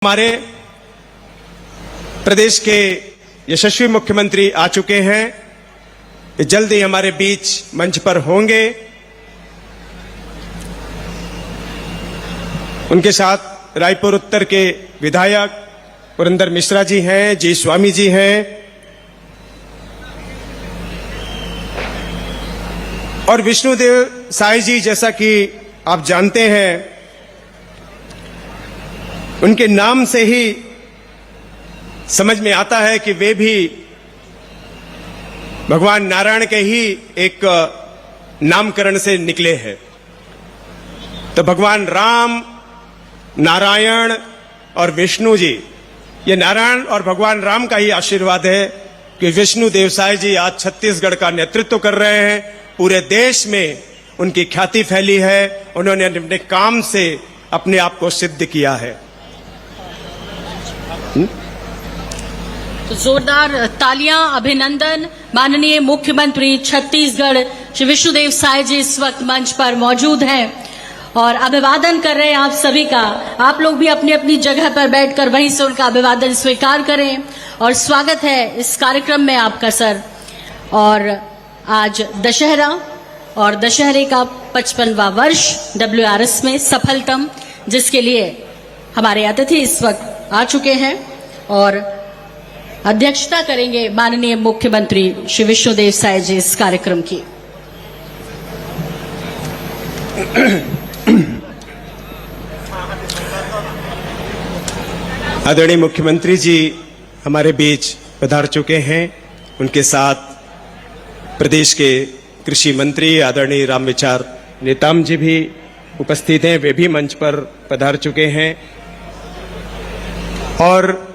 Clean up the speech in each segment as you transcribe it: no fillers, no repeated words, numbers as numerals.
हमारे प्रदेश के यशस्वी मुख्यमंत्री आ चुके हैं, जल्द ही हमारे बीच मंच पर होंगे। उनके साथ रायपुर उत्तर के विधायक पुरंदर मिश्रा जी हैं, जी स्वामी जी हैं और विष्णुदेव साय जी। जैसा कि आप जानते हैं, उनके नाम से ही समझ में आता है कि वे भी भगवान नारायण के ही एक नामकरण से निकले हैं। तो भगवान राम, नारायण और विष्णु जी, ये नारायण और भगवान राम का ही आशीर्वाद है कि विष्णु देवसाय जी आज छत्तीसगढ़ का नेतृत्व कर रहे हैं। पूरे देश में उनकी ख्याति फैली है, उन्होंने अपने काम से अपने आप को सिद्ध किया है। तो जोरदार तालियां, अभिनंदन। माननीय मुख्यमंत्री छत्तीसगढ़ श्री विष्णुदेव साय जी इस वक्त मंच पर मौजूद हैं और अभिवादन कर रहे हैं आप सभी का। आप लोग भी अपनी अपनी जगह पर बैठकर वहीं से उनका अभिवादन स्वीकार करें और स्वागत है इस कार्यक्रम में आपका सर। और आज दशहरा और दशहरे का 55वां वर्ष WRS में सफलतम, जिसके लिए हमारे अतिथि इस वक्त आ चुके हैं और अध्यक्षता करेंगे माननीय मुख्यमंत्री श्री विष्णुदेव साय जी इस कार्यक्रम की। आदरणीय मुख्यमंत्री जी हमारे बीच पधार चुके हैं। उनके साथ प्रदेश के कृषि मंत्री आदरणीय रामविचार नेताम जी भी उपस्थित हैं, वे भी मंच पर पधार चुके हैं। और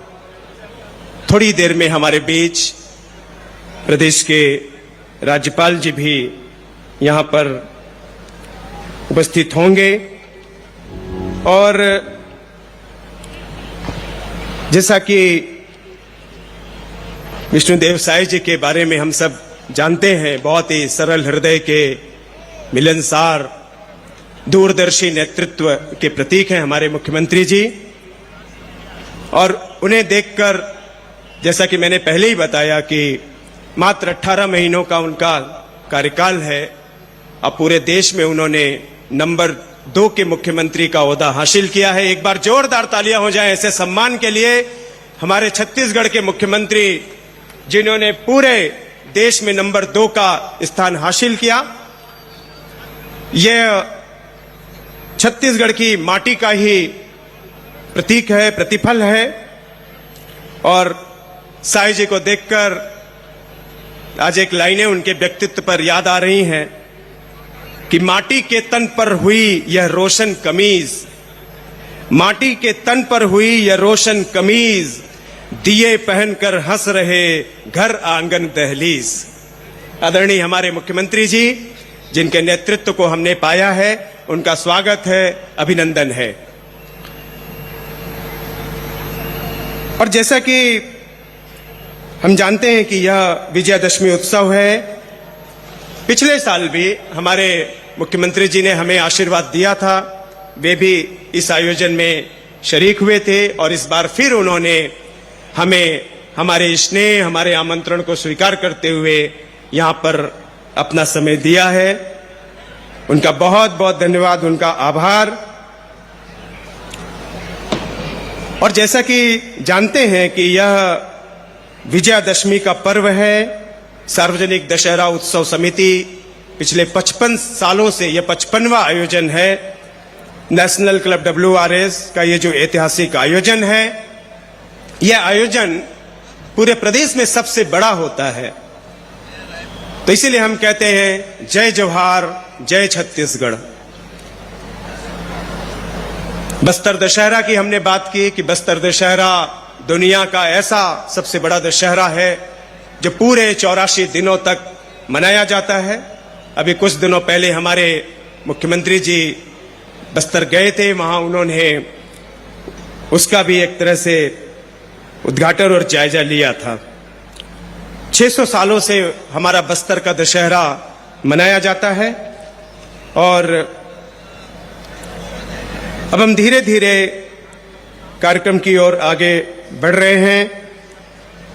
थोड़ी देर में हमारे बीच प्रदेश के राज्यपाल जी भी यहां पर उपस्थित होंगे। और जैसा कि विष्णुदेव साय जी के बारे में हम सब जानते हैं, बहुत ही सरल हृदय के, मिलनसार, दूरदर्शी नेतृत्व के प्रतीक हैं हमारे मुख्यमंत्री जी। और उन्हें देखकर, जैसा कि मैंने पहले ही बताया कि मात्र 18 महीनों का उनका कार्यकाल है, अब पूरे देश में उन्होंने नंबर 2 के मुख्यमंत्री का ओहदा हासिल किया है। एक बार जोरदार तालियां हो जाएं ऐसे सम्मान के लिए हमारे छत्तीसगढ़ के मुख्यमंत्री, जिन्होंने पूरे देश में नंबर 2 का स्थान हासिल किया। यह छत्तीसगढ़ की माटी का ही प्रतीक है, प्रतिफल है। और साय जी को देखकर आज एक लाइनें उनके व्यक्तित्व पर याद आ रही हैं कि माटी के तन पर हुई यह रोशन कमीज, माटी के तन पर हुई यह रोशन कमीज, दिए पहनकर हंस रहे घर आंगन दहलीज। आदरणीय हमारे मुख्यमंत्री जी, जिनके नेतृत्व को हमने पाया है, उनका स्वागत है, अभिनंदन है। और जैसा कि हम जानते हैं कि यह विजयादशमी उत्सव है, पिछले साल भी हमारे मुख्यमंत्री जी ने हमें आशीर्वाद दिया था, वे भी इस आयोजन में शरीक हुए थे और इस बार फिर उन्होंने हमें हमारे स्नेह, हमारे आमंत्रण को स्वीकार करते हुए यहां पर अपना समय दिया है। उनका बहुत बहुत धन्यवाद, उनका आभार। और जैसा कि जानते हैं कि यह विजयादशमी का पर्व है, सार्वजनिक दशहरा उत्सव समिति पिछले 55 सालों से यह 55वां आयोजन है। नेशनल क्लब WRS का ये जो ऐतिहासिक आयोजन है, यह आयोजन पूरे प्रदेश में सबसे बड़ा होता है। तो इसीलिए हम कहते हैं जय जवाहर, जय छत्तीसगढ़। बस्तर दशहरा की हमने बात की कि बस्तर दशहरा दुनिया का ऐसा सबसे बड़ा दशहरा है जो पूरे 84 दिनों तक मनाया जाता है। अभी कुछ दिनों पहले हमारे मुख्यमंत्री जी बस्तर गए थे, वहां उन्होंने उसका भी एक तरह से उद्घाटन और जायजा लिया था। 600 सालों से हमारा बस्तर का दशहरा मनाया जाता है और अब हम धीरे धीरे कार्यक्रम की ओर आगे बढ़ रहे हैं।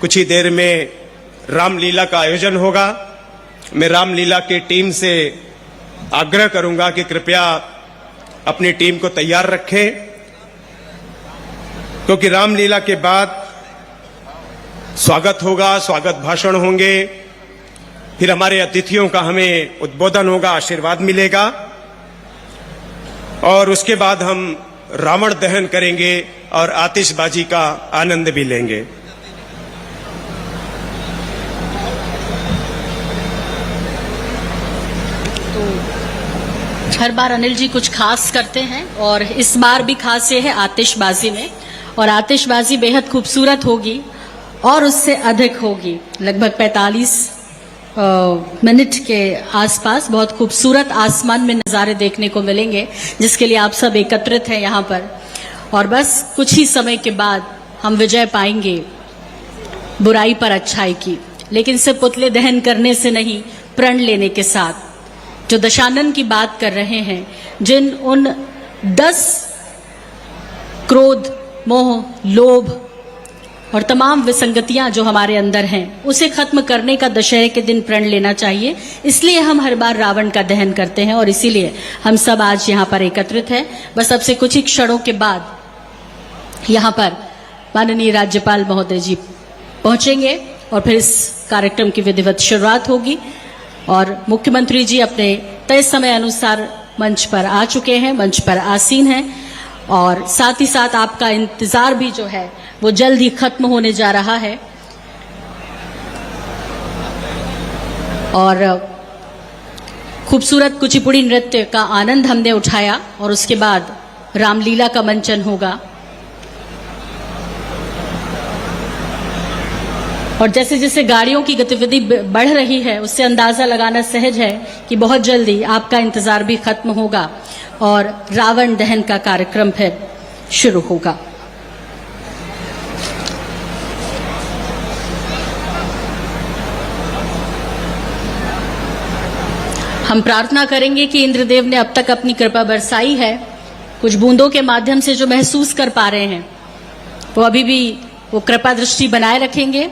कुछ ही देर में रामलीला का आयोजन होगा। मैं रामलीला की टीम से आग्रह करूंगा कि कृपया अपनी टीम को तैयार रखें, क्योंकि रामलीला के बाद स्वागत होगा, स्वागत भाषण होंगे, फिर हमारे अतिथियों का हमें उद्बोधन होगा, आशीर्वाद मिलेगा और उसके बाद हम रावण दहन करेंगे और आतिशबाजी का आनंद भी लेंगे। हर बार अनिल जी कुछ खास करते हैं और इस बार भी खास ये है आतिशबाजी में, और आतिशबाजी बेहद खूबसूरत होगी और उससे अधिक होगी। लगभग 45 मिनट के आसपास बहुत खूबसूरत आसमान में नज़ारे देखने को मिलेंगे, जिसके लिए आप सब एकत्रित हैं यहाँ पर। और बस कुछ ही समय के बाद हम विजय पाएंगे बुराई पर अच्छाई की, लेकिन सिर्फ पुतले दहन करने से नहीं, प्रण लेने के साथ। जो दशानन की बात कर रहे हैं, जिन उन 10 क्रोध, मोह, लोभ और तमाम विसंगतियां जो हमारे अंदर हैं, उसे खत्म करने का दशहरे के दिन प्रण लेना चाहिए। इसलिए हम हर बार रावण का दहन करते हैं और इसीलिए हम सब आज यहाँ पर एकत्रित हैं। बस अब से कुछ ही क्षणों के बाद यहाँ पर माननीय राज्यपाल महोदय जी पहुंचेंगे और फिर इस कार्यक्रम की विधिवत शुरुआत होगी। और मुख्यमंत्री जी अपने तय समय अनुसार मंच पर आ चुके हैं, मंच पर आसीन हैं, और साथ ही साथ आपका इंतजार भी जो है वो जल्द ही खत्म होने जा रहा है। और खूबसूरत कुचिपुड़ी नृत्य का आनंद हमने उठाया और उसके बाद रामलीला का मंचन होगा। और जैसे जैसे गाड़ियों की गतिविधि बढ़ रही है, उससे अंदाजा लगाना सहज है कि बहुत जल्दी आपका इंतजार भी खत्म होगा और रावण दहन का कार्यक्रम फिर शुरू होगा। हम प्रार्थना करेंगे कि इंद्रदेव ने अब तक अपनी कृपा बरसाई है। कुछ बूंदों के माध्यम से जो महसूस कर पा रहे हैं, वो अभी भी वो कृपा दृष्टि बनाए रखेंगे।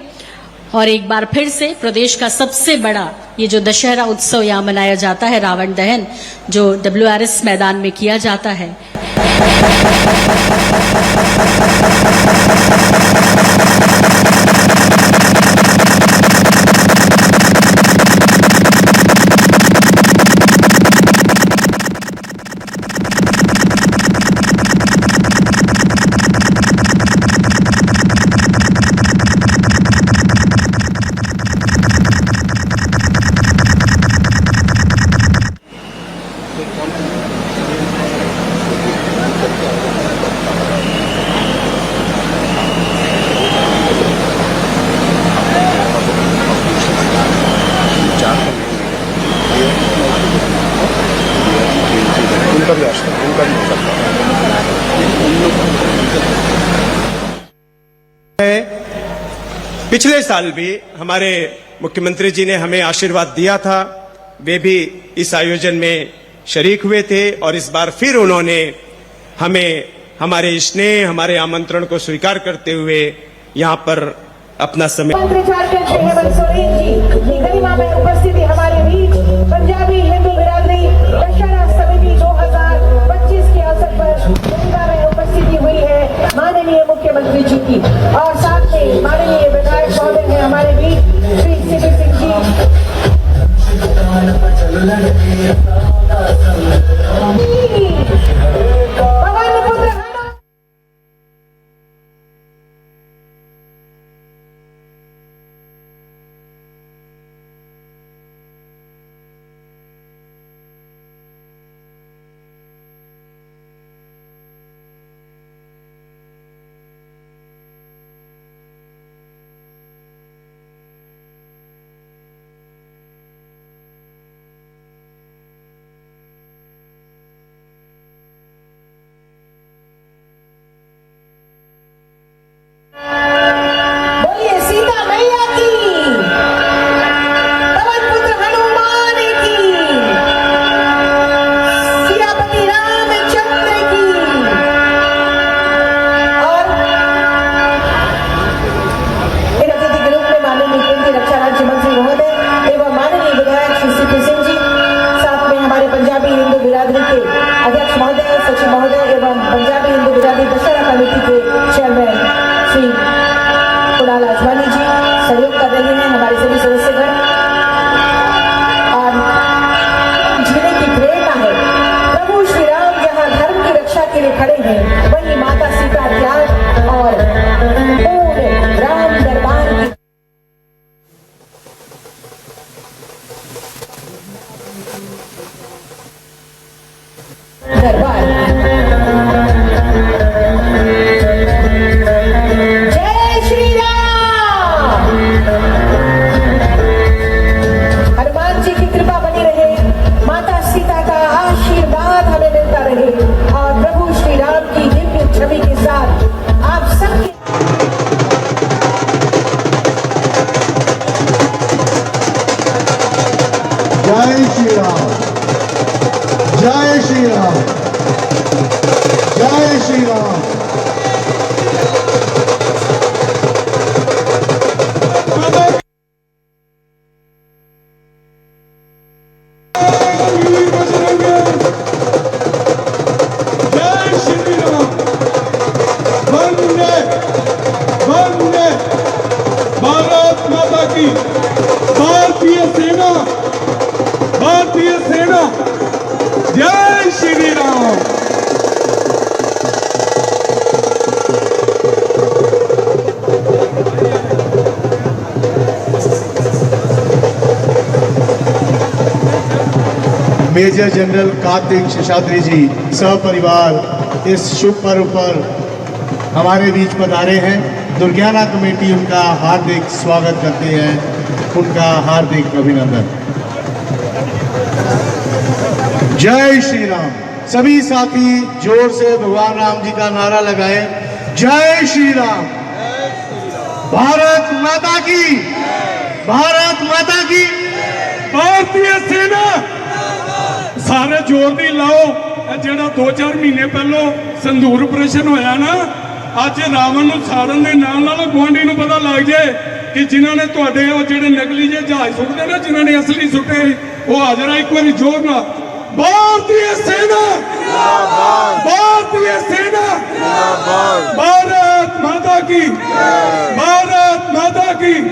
और एक बार फिर से प्रदेश का सबसे बड़ा ये जो दशहरा उत्सव यहाँ मनाया जाता है, रावण दहन, जो WRS मैदान में किया जाता है। पिछले साल भी हमारे मुख्यमंत्री जी ने हमें आशीर्वाद दिया था, वे भी इस आयोजन में शरीक हुए थे और इस बार फिर उन्होंने हमें हमारे स्नेह, हमारे आमंत्रण को स्वीकार करते हुए यहाँ पर अपना समय उपस्थिति हमारे बीच पंजाबी हिंदू बिरादरी दशहरा समिति 2025 के अवसर पर गंगा में उपस्थिति हुई है माननीय मुख्यमंत्री जी की, और साथ में माननीय विधायक महोदय हैं हमारे बीच श्री सीपी सिंह जी। श्री कुणाल आजवानी जी सहयोग कर रहे हैं, हमारे सभी सदस्यगण। और जीने की प्रेरणा है, प्रभु श्री राम जहाँ धर्म की रक्षा के लिए खड़े हैं, वहीं माता सीता त्याग और पूरे राम दरबार की दरबार। जय श्री राम। हनुमान जी की कृपा बनी रहे, माता सीता का आशीर्वाद हमें मिलता रहे और प्रभु श्री राम की दिव्य छवि के साथ आप सबकी जय श्री राम, जय श्री राम, जय श्री राम। जय श्री राम। वंदे वंदे भारत माता की। भारतीय सेना, भारतीय सेना। जय श्री राम। मेजर जनरल कार्तिक शेषाद्री जी सपरिवार इस शुभ पर्व पर हमारे बीच पधारे हैं। दुर्गाना कमेटी उनका हार्दिक स्वागत करते हैं, उनका हार्दिक अभिनंदन। जय श्री राम। सभी साथी जोर से भगवान राम जी का नारा लगाए, जय श्री राम। भारत माता की, भारत माता की। भारतीय सेना सारे जोर दी लाओ। ਜਿਹੜਾ 2-4 ਮਹੀਨੇ ਪਹਿਲੋਂ ਸੰਧੂਰ ਆਪਰੇਸ਼ਨ ਹੋਇਆ ਨਾ, ਅੱਜ ਰਾਵਣ ਨੂੰ ਸਾੜਨ ਦੇ ਨਾਲ ਗੁਆਂਢੀ ਨੂੰ ਪਤਾ ਲੱਗ ਜਾਏ ਕਿ ਜਿਨ੍ਹਾਂ ਨੇ ਤੁਹਾਡੇ ਉਹ ਜਿਹੜੇ ਨਕਲੀ ਜਿਹੇ ਜਹਾਜ਼ ਸੁੱਟਦੇ ਨਾ, ਜਿਨ੍ਹਾਂ ਨੇ ਅਸਲੀ ਸੁੱਟੇ, ਉਹ ਹਾਜ਼ਰ ਆ। ਇੱਕ ਵਾਰੀ ਜ਼ੋਰ ਨਾਲ भारतीय सेना जिंदाबाद, भारतीय सेना जिंदाबाद, भारत माता की, भारत माता की।